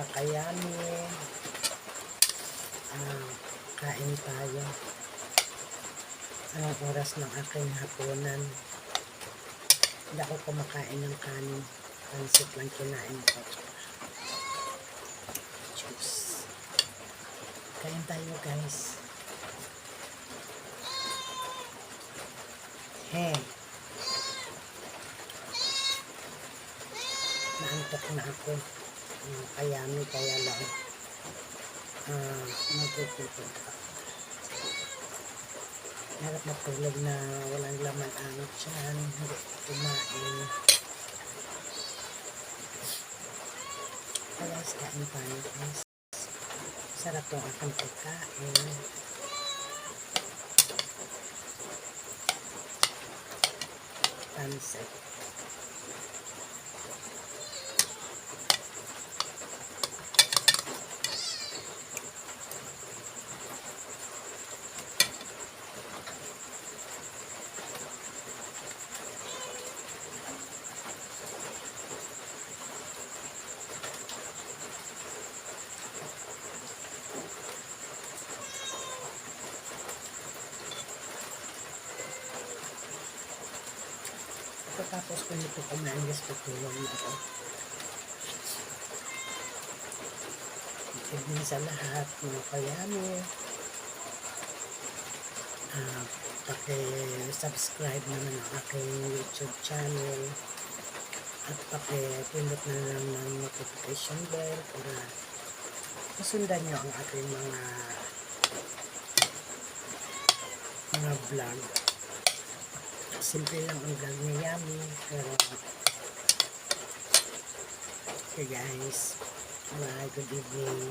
mga kayami. Kain tayo. Anong oras ng aking hapunan? Hindi ako kumakain ng kanin. Pansit lang kinain ko. Juice. Kain tayo, guys. Hey. Naantok na ako. Kayami, kaya lang magpupulpul ako. Harap matulog na walang laman ang tiyan, hindi kumain. Kaya kain tayo, guys. Sarap yung aking pagkain. Pansit. Tapos kung ito kumain, guys, tutulong na ako. Ibig sa lahat, mga kayami. Paki-subscribe naman ang aking YouTube channel. At paki-pindot na lang ng notification bell para masundan nyo ang aking mga vlog. Simple lang ang vlog ni Yummy, pero okay guys, bye, good evening.